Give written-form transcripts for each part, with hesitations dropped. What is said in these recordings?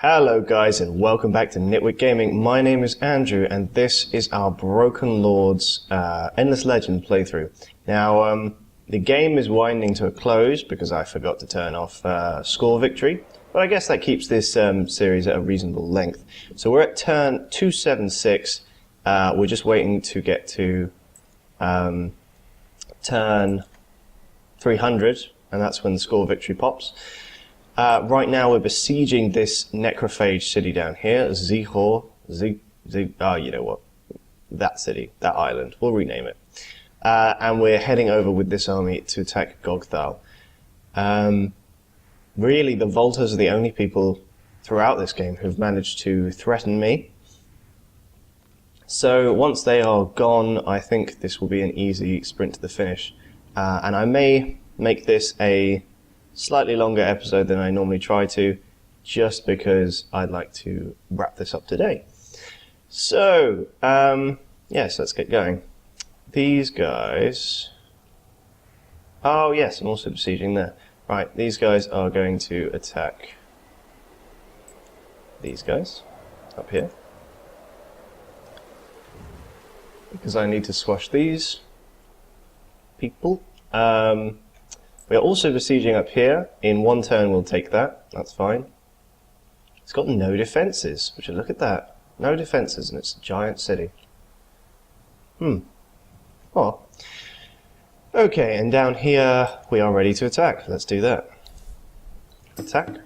Hello guys and welcome back to Nitwit Gaming. My name is Andrew and this is our Broken Lords Endless Legend playthrough. Now the game is winding to a close because I forgot to turn off score victory, but I guess that keeps this series at a reasonable length. So we're at turn 276, we're just waiting to get to turn 300 and that's when the score victory pops. Right now we're besieging this necrophage city down here, you know what, that city, that island, we'll rename it. And we're heading over with this army to attack Gogthal. Really, the Voltas are the only people throughout this game who've managed to threaten me. So once they are gone, I think this will be an easy sprint to the finish. And I may make this a slightly longer episode than I normally try to, just because I'd like to wrap this up today. So, yes, let's get going. These guys... Oh yes, I'm also besieging there. Right, these guys are going to attack these guys up here. Because I need to squash these people. We are also besieging up here. In one turn we'll take that, that's fine. It's got no defences, which look at that. No defences and it's a giant city. Oh. Okay, and down here we are ready to attack. Let's do that. Attack.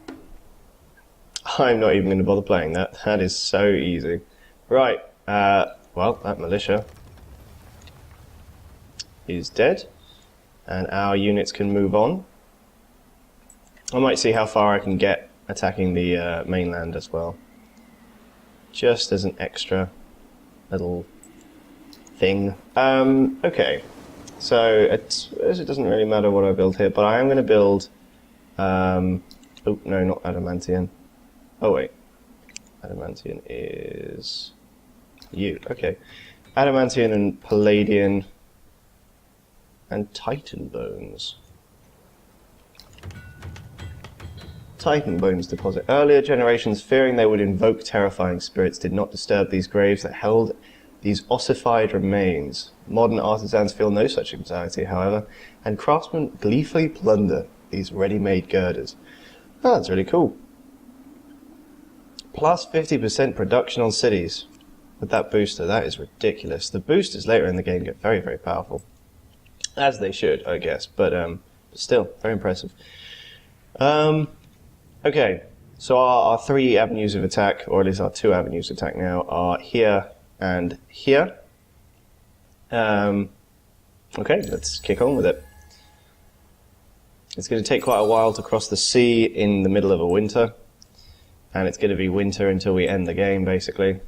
I'm not even going to bother playing that. That is so easy. Right, well, that militia is dead. And our units can move on. I might see how far I can get attacking the mainland as well. Just as an extra little thing. Okay, so it doesn't really matter what I build here, but I am going to build... oh, no, not Adamantian. Oh, wait. Adamantian is... you. Okay. Adamantian and Palladian... and Titan Bones. Titan Bones deposit. Earlier generations, fearing they would invoke terrifying spirits, did not disturb these graves that held these ossified remains. Modern artisans feel no such anxiety, however, and craftsmen gleefully plunder these ready-made girders. Oh, that's really cool. Plus 50% production on cities. With that booster, that is ridiculous. The boosters later in the game get very, very powerful. As they should, I guess, but still, very impressive. Okay, so our three avenues of attack, or at least our two avenues of attack now, are here and here. Okay, let's kick on with it. It's going to take quite a while to cross the sea in the middle of a winter, and it's going to be winter until we end the game, basically.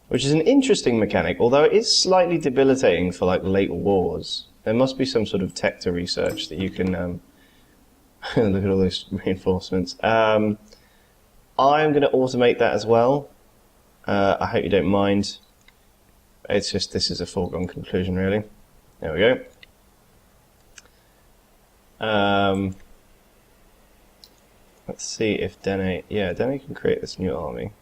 Which is an interesting mechanic, although it is slightly debilitating for like late wars. There must be some sort of tech to research that you can look at all those reinforcements. I'm going to automate that as well. I hope you don't mind. It's just, this is a foregone conclusion really. There we go. Let's see if Dene can create this new army.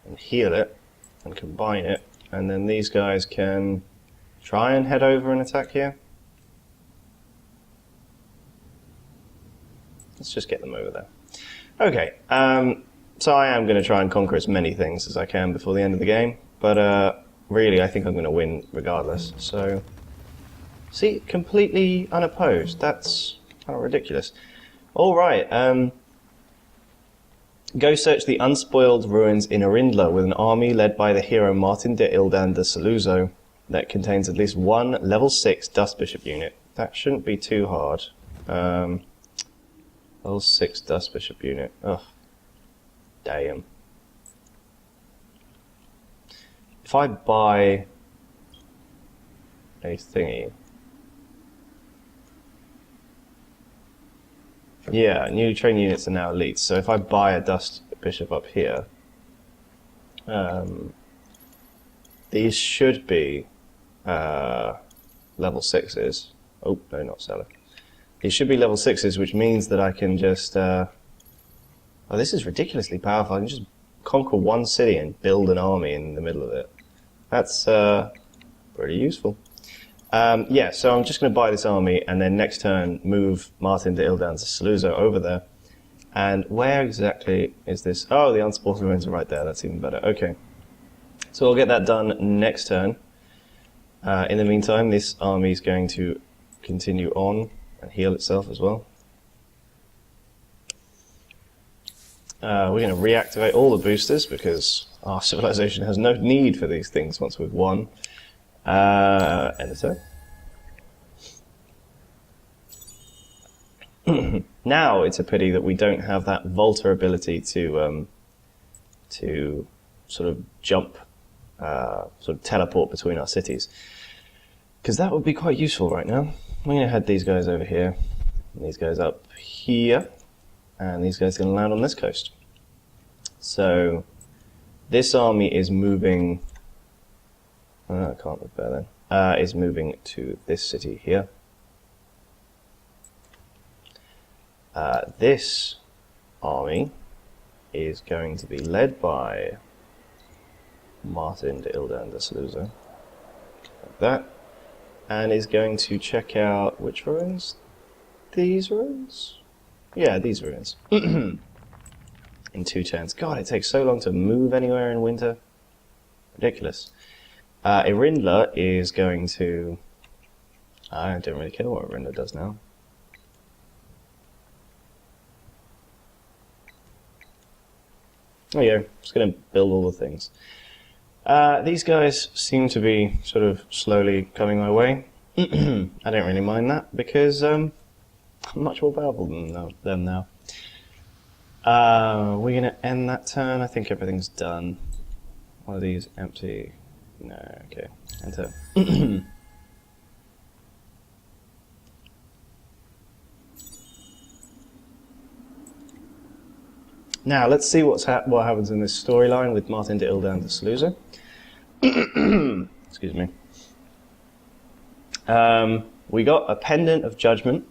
And heal it and combine it, and then these guys can try and head over and attack here. Let's just get them over there. Okay, so I am going to try and conquer as many things as I can before the end of the game, but really I think I'm going to win regardless. So, see, completely unopposed. That's kind of ridiculous. All right. Go search the unspoiled ruins in Arindla with an army led by the hero Martin de Ildan de Saluzzo that contains at least one level 6 Dust Bishop unit. That shouldn't be too hard. Level 6 Dust Bishop unit. Ugh. Damn. If I buy a thingy... Yeah, new train units are now elites, so if I buy a Dust Bishop up here, these should be level 6s. Oh, no, not seller. He should be level 6s, which means that I can just... oh, this is ridiculously powerful. I can just conquer one city and build an army in the middle of it. That's pretty useful. Yeah, so I'm just going to buy this army, and then next turn move Martin de Ildan to Saluzzo over there. And where exactly is this? Oh, the unsupported ruins are right there. That's even better. Okay. So I'll get that done next turn. In the meantime, this army is going to continue on and heal itself as well. We're going to reactivate all the boosters because our civilization has no need for these things once we've won. End of turn. Now it's a pity that we don't have that Volta ability to sort of jump, sort of teleport between our cities, because that would be quite useful right now. I'm going to head these guys over here, and these guys up here, and these guys are going to land on this coast. So this army is moving. I can't look better then. Is moving to this city here. This army is going to be led by Martin de Ildan de Saluzzo, like that, and is going to check out which ruins? These ruins? Yeah, these ruins. In 2 turns. God, it takes so long to move anywhere in winter. Ridiculous. Irindla is going to... I don't really care what Irindla does now. There you go. Just going to build all the things. These guys seem to be sort of slowly coming my way. I don't really mind that because I'm much more powerful than them now. We're going to end that turn. I think everything's done. One of these empty. No, okay. Enter. Now, let's see what happens in this storyline with Martin de Ildan de Saluzzo. Excuse me. We got a pendant of judgment.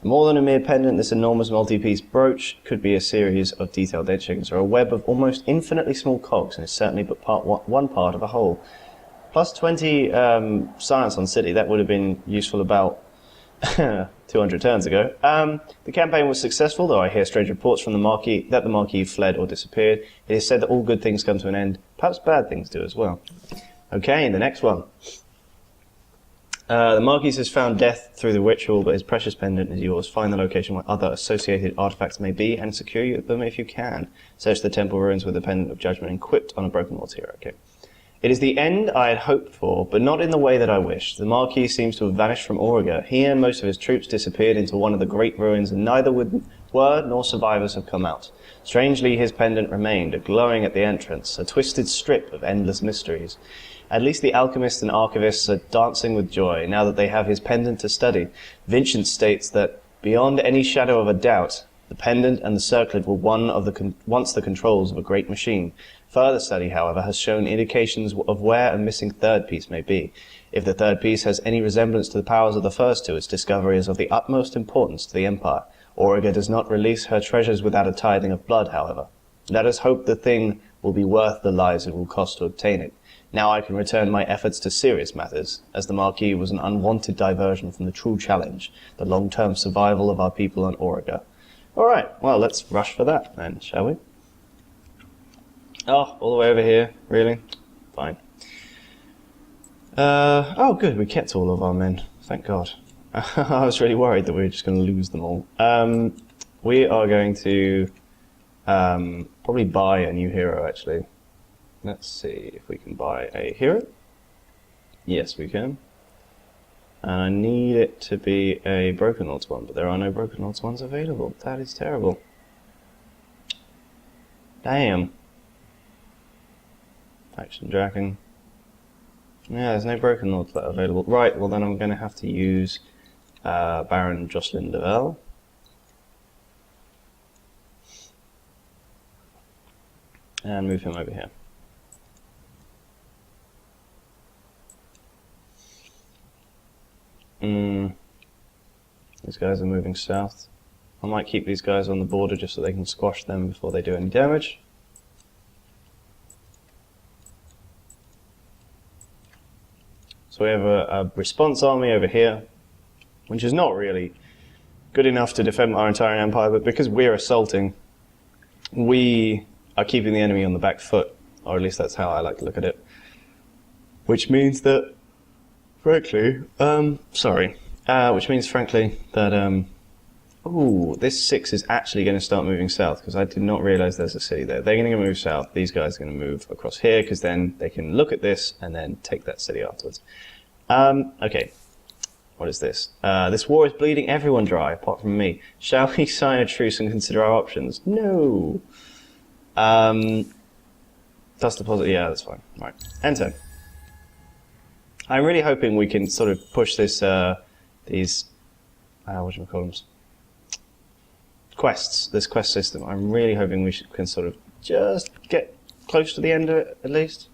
More than a mere pendant, this enormous multi-piece brooch could be a series of detailed etchings or a web of almost infinitely small cogs, and is certainly but one part of a whole. Plus 20 science on city, that would have been useful about 200 turns ago. The campaign was successful, though I hear strange reports from the Marquis that the Marquis fled or disappeared. It is said that all good things come to an end. Perhaps bad things do as well. Okay, the next one. The Marquis has found death through the ritual, but his precious pendant is yours. Find the location where other associated artifacts may be, and secure them if you can. Search the temple ruins with the pendant of judgment equipped on a broken wall here. Okay. It is the end I had hoped for, but not in the way that I wished. The Marquis seems to have vanished from Auriga. He and most of his troops disappeared into one of the great ruins, and neither word nor survivors have come out. Strangely, his pendant remained, glowing at the entrance, a twisted strip of endless mysteries. At least the alchemists and archivists are dancing with joy, now that they have his pendant to study. Vincent states that, beyond any shadow of a doubt, the pendant and the circlet were once the controls of a great machine. Further study, however, has shown indications of where a missing third piece may be. If the third piece has any resemblance to the powers of the first two, its discovery is of the utmost importance to the Empire. Auriga does not release her treasures without a tithing of blood, however. Let us hope the thing will be worth the lives it will cost to obtain it. Now I can return my efforts to serious matters, as the Marquis was an unwanted diversion from the true challenge, the long-term survival of our people on Auriga. Alright, well, let's rush for that then, shall we? Oh, all the way over here, really? Fine. Oh good, we kept all of our men, thank God. I was really worried that we were just going to lose them all. We are going to probably buy a new hero, actually. Let's see if we can buy a hero. Yes, we can. And I need it to be a Broken Lords one, but there are no Broken Lords ones available. That is terrible. Damn. Faction Dragon. Yeah, there's no Broken Lords that are available. Right, well then I'm going to have to use Baron Jocelyn Devel. And move him over here. These guys are moving south. I might keep these guys on the border just so they can squash them before they do any damage. So we have a response army over here, which is not really good enough to defend our entire empire, but because we're assaulting, we are keeping the enemy on the back foot, or at least that's how I like to look at it. Which means that, frankly, that, ooh, this 6 is actually going to start moving south, because I did not realize there's a city there. They're going to move south, these guys are going to move across here, because then they can look at this and then take that city afterwards. Okay, what is this? This war is bleeding everyone dry, apart from me. Shall we sign a truce and consider our options? No. Dust deposit, yeah, that's fine. Right, enter. I'm really hoping we can sort of push this, whatchamacallums? Quests, this quest system. I'm really hoping we can sort of just get close to the end of it, at least.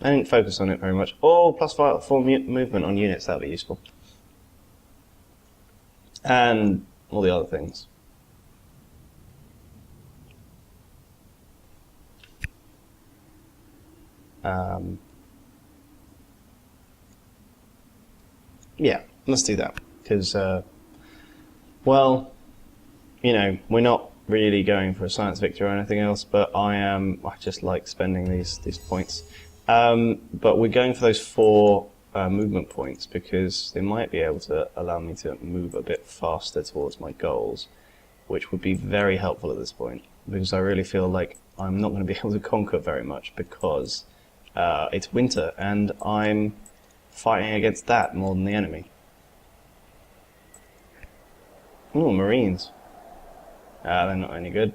I didn't focus on it very much. Oh, +4 movement on units, that would be useful. And all the other things. Yeah, let's do that. Because, well, you know, we're not really going for a science victory or anything else, but I just like spending these points. But we're going for those 4 movement points because they might be able to allow me to move a bit faster towards my goals, which would be very helpful at this point, because I really feel like I'm not going to be able to conquer very much because it's winter and I'm fighting against that more than the enemy. Ooh, Marines. They're not any good.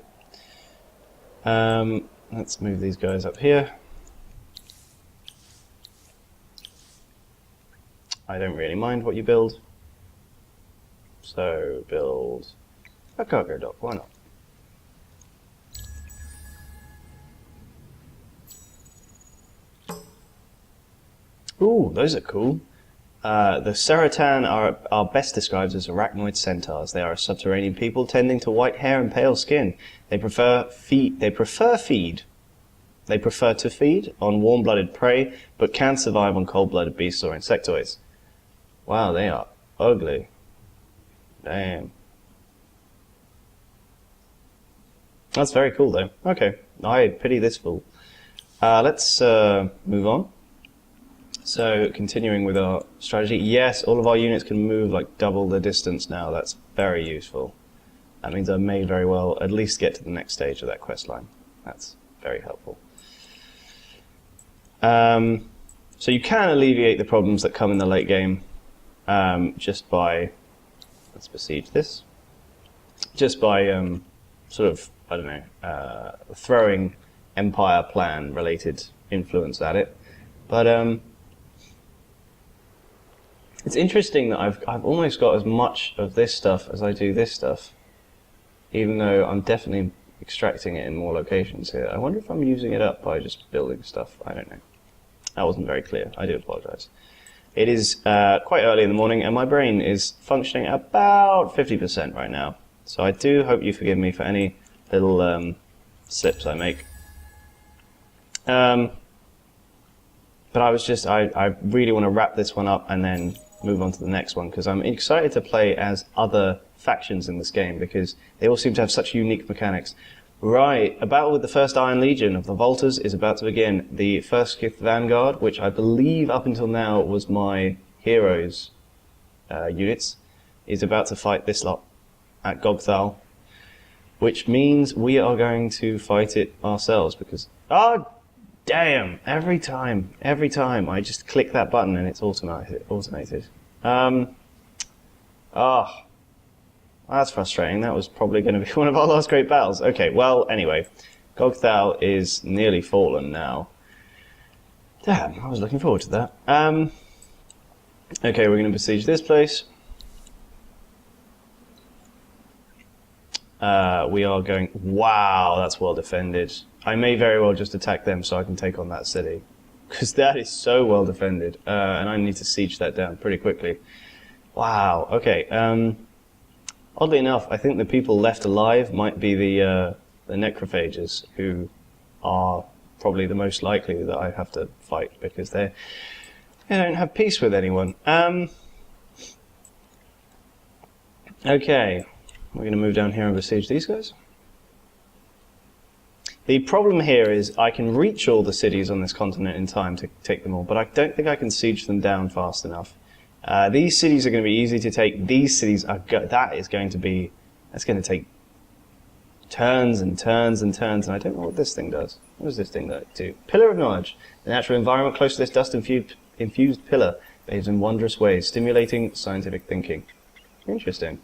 Let's move these guys up here. I don't really mind what you build. So build a cargo dock, why not? Ooh, those are cool. The Seratan are best described as arachnoid centaurs. They are a subterranean people tending to white hair and pale skin. They prefer to feed on warm-blooded prey, but can survive on cold-blooded beasts or insectoids. Wow, they are ugly. Damn. That's very cool, though. Okay, I pity this fool. Let's move on. So, continuing with our strategy, yes, all of our units can move like double the distance now. That's very useful. That means I may very well at least get to the next stage of that quest line. That's very helpful. So you can alleviate the problems that come in the late game just by, let's besiege this, just by sort of, I don't know, throwing Empire plan related influence at it. But it's interesting that I've almost got as much of this stuff as I do this stuff, even though I'm definitely extracting it in more locations here. I wonder if I'm using it up by just building stuff. I don't know. That wasn't very clear. I do apologize. It is quite early in the morning, and my brain is functioning about 50% right now. So I do hope you forgive me for any little slips I make. But I really want to wrap this one up and then move on to the next one, because I'm excited to play as other factions in this game, because they all seem to have such unique mechanics. Right, a battle with the 1st Iron Legion of the Volters is about to begin. The 1st Skith Vanguard, which I believe up until now was my heroes' units, is about to fight this lot at Gogthal, which means we are going to fight it ourselves, because... Oh, damn! Every time I just click that button and it's automated. That's frustrating. That was probably going to be one of our last great battles. Okay, well, anyway. Gogthal is nearly fallen now. Damn, I was looking forward to that. Okay, we're going to besiege this place. We are going... Wow, that's well defended. I may very well just attack them so I can take on that city, because that is so well defended, and I need to siege that down pretty quickly. Wow, okay. Oddly enough, I think the people left alive might be the necrophages, who are probably the most likely that I have to fight, because they don't have peace with anyone. Okay, we're going to move down here and besiege these guys. The problem here is I can reach all the cities on this continent in time to take them all, but I don't think I can siege them down fast enough. These cities are going to be easy to take. These cities are that's going to take turns and turns and turns, and I don't know what this thing does. What does this thing do? Pillar of Knowledge. The natural environment close to this dust-infused pillar behaves in wondrous ways, stimulating scientific thinking. Interesting.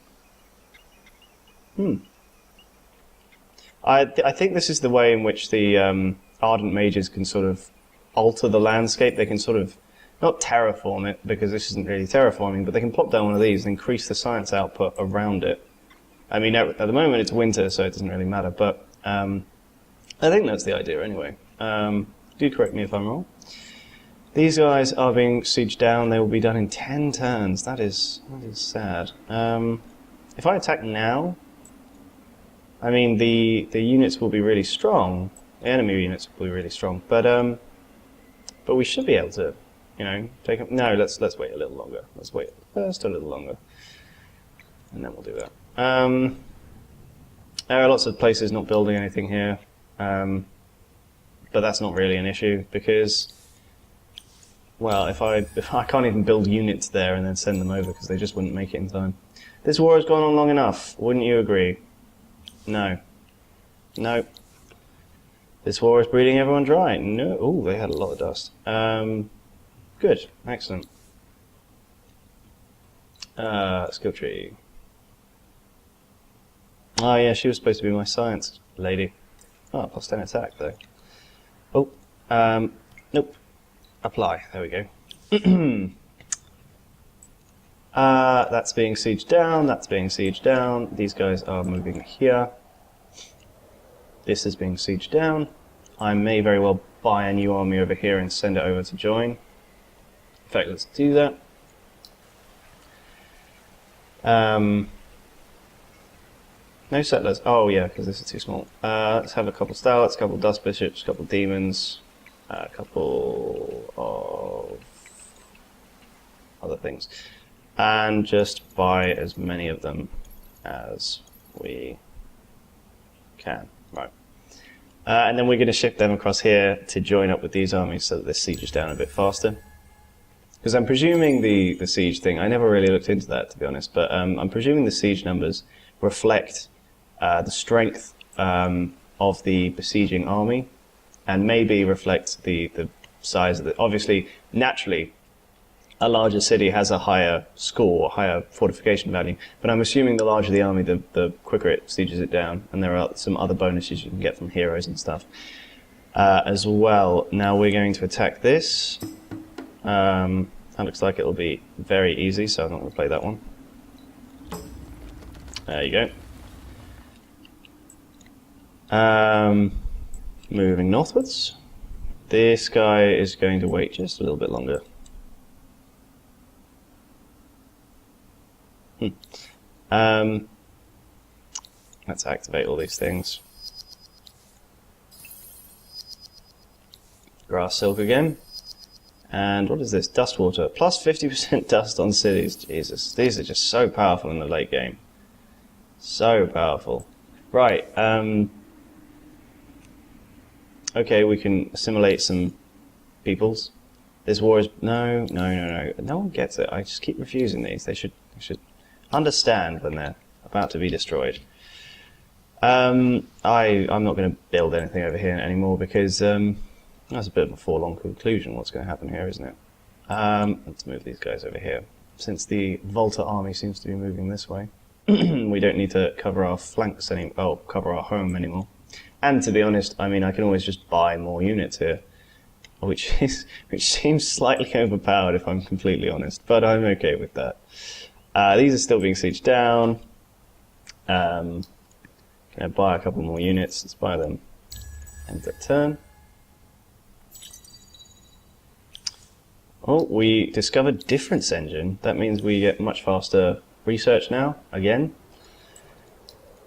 I think this is the way in which the Ardent Mages can sort of alter the landscape. They can sort of, not terraform it, because this isn't really terraforming, but they can plop down one of these and increase the science output around it. I mean, at the moment it's winter, so it doesn't really matter, but I think that's the idea anyway. Do correct me if I'm wrong. These guys are being sieged down. They will be done in 10 turns. That is sad. If I attack now, I mean, the units will be really strong. The enemy units will be really strong, but we should be able to, take them. No, let's wait a little longer. Let's wait just a little longer, and then we'll do that. There are lots of places not building anything here, but that's not really an issue because, well, if I can't even build units there and then send them over because they just wouldn't make it in time. This war has gone on long enough. Wouldn't you agree? No. No. This war is breeding everyone dry. No. Oh, they had a lot of dust. Good. Excellent. Skill tree. Oh yeah, she was supposed to be my science lady. Oh, plus 10 attack though. Oh, nope. Apply. There we go. That's being sieged down, that's being sieged down. These guys are moving here. This is being sieged down. I may very well buy a new army over here and send it over to join. In fact, let's do that. No settlers. Oh yeah, because this is too small. Let's have a couple stouts, a couple dust bishops, a couple demons, a couple of other things. And just buy as many of them as we can. Right. And then we're going to ship them across here to join up with these armies so that this siege is down a bit faster. Because I'm presuming the siege thing, I never really looked into that to be honest, but I'm presuming the siege numbers reflect the strength of the besieging army and maybe reflect the size of the... Obviously, naturally, a larger city has a higher score, higher fortification value, but I'm assuming the larger the army, the quicker it sieges it down, and there are some other bonuses you can get from heroes and stuff as well. Now we're going to attack this. That looks like it'll be very easy, so I'm not going to play that one. There you go. Moving northwards. This guy is going to wait just a little bit longer. Let's activate all these things. Grass silk again. And what is this? Dust water. Plus 50% dust on cities. Jesus, these are just so powerful in the late game. So powerful. Right, okay, we can assimilate some peoples. This war is... No. No one gets it. I just keep refusing these. They should understand when they're about to be destroyed. I'm not going to build anything over here anymore because that's a bit of a forlorn conclusion what's going to happen here, isn't it? Let's move these guys over here. Since the Volta army seems to be moving this way, we don't need to cover our flanks cover our home anymore. And to be honest, I mean, I can always just buy more units here, which seems slightly overpowered if I'm completely honest, but I'm okay with that. These are still being sieged down. Can I buy a couple more units? Let's buy them. End that turn. Oh, we discovered difference engine. That means we get much faster research now, again.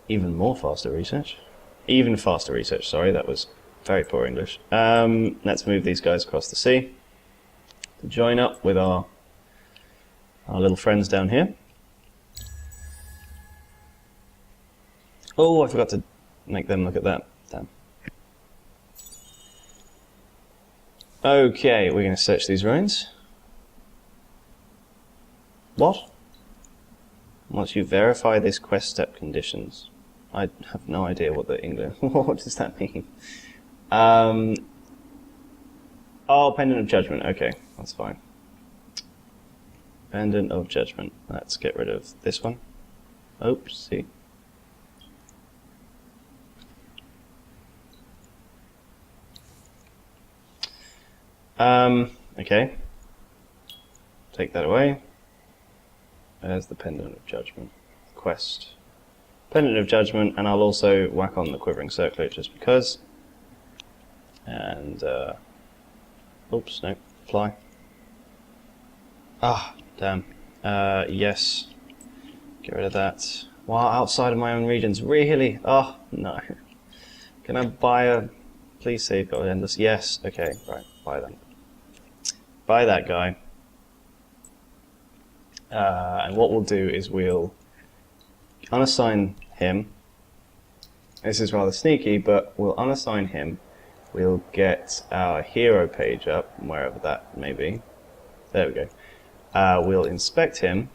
even more faster research. Even faster research, sorry, that was very poor English. Let's move these guys across the sea to join up with our little friends down here. Oh, I forgot to make them look at that. Damn. Okay, we're going to search these ruins. What? Once you verify this quest step conditions. I have no idea what the English... what does that mean? Oh, Pendant of Judgment. Okay, that's fine. Pendant of Judgment. Let's get rid of this one. Oopsie. Okay. Take that away. There's the Pendant of Judgment. Quest. Pendant of Judgment, and I'll also whack on the Quivering Circlet just because. And, oops, no, fly. Ah, damn. Yes. Get rid of that. Wow, outside of my own regions, really? Oh, no. Can I buy a... Please save God Endless. Yes, okay, right, buy them. Buy that guy. And what we'll do is we'll unassign him. This is rather sneaky, but we'll unassign him. We'll get our hero page up, wherever that may be. There we go. We'll inspect him,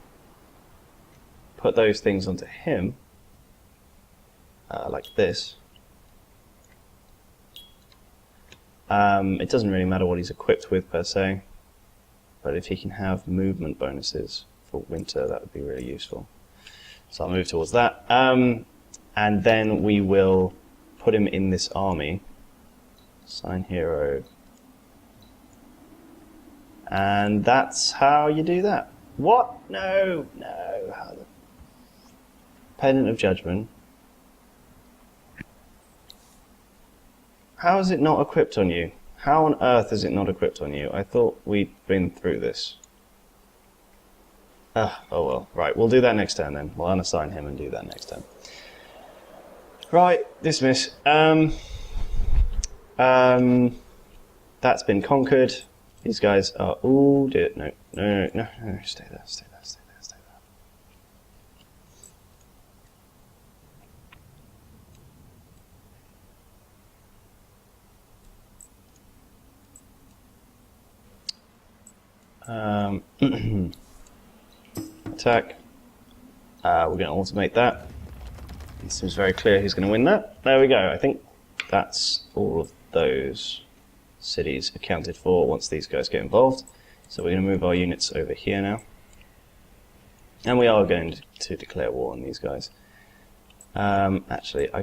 put those things onto him, like this. It doesn't really matter what he's equipped with per se, but if he can have movement bonuses for winter, that would be really useful. So I'll move towards that. And then we will put him in this army. Assign hero. And that's how you do that. What? No, no. How the... Pendant of Judgment. How is it not equipped on you? How on earth is it not equipped on you? I thought we'd been through this. Oh well. Right, we'll do that next turn then. We'll unassign him and do that next turn. Right, dismiss. That's been conquered. These guys are... Ooh, dear. No, no, no, no, stay there, stay there, stay there, stay there. Attack. We're going to automate that. It seems very clear who's going to win that. There we go. I think that's all of those cities accounted for once these guys get involved. So we're going to move our units over here now. And we are going to declare war on these guys. Actually, I'll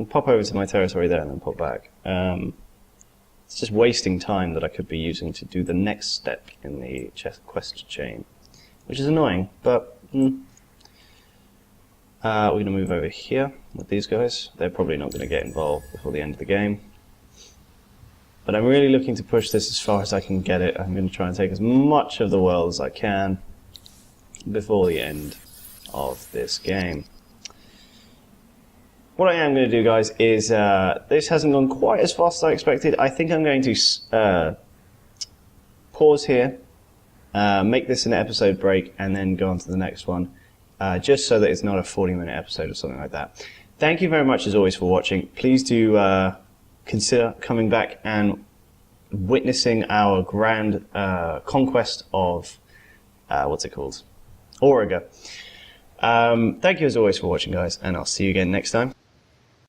pop over to my territory there and then pop back. It's just wasting time that I could be using to do the next step in the quest chain, which is annoying, but we're going to move over here with these guys. They're probably not going to get involved before the end of the game. But I'm really looking to push this as far as I can get it. I'm going to try and take as much of the world as I can before the end of this game. What I am going to do, guys, is this hasn't gone quite as fast as I expected. I think I'm going to pause here, make this an episode break, and then go on to the next one, just so that it's not a 40-minute episode or something like that. Thank you very much, as always, for watching. Please do consider coming back and witnessing our grand conquest of, what's it called? Auriga. Thank you, as always, for watching, guys, and I'll see you again next time.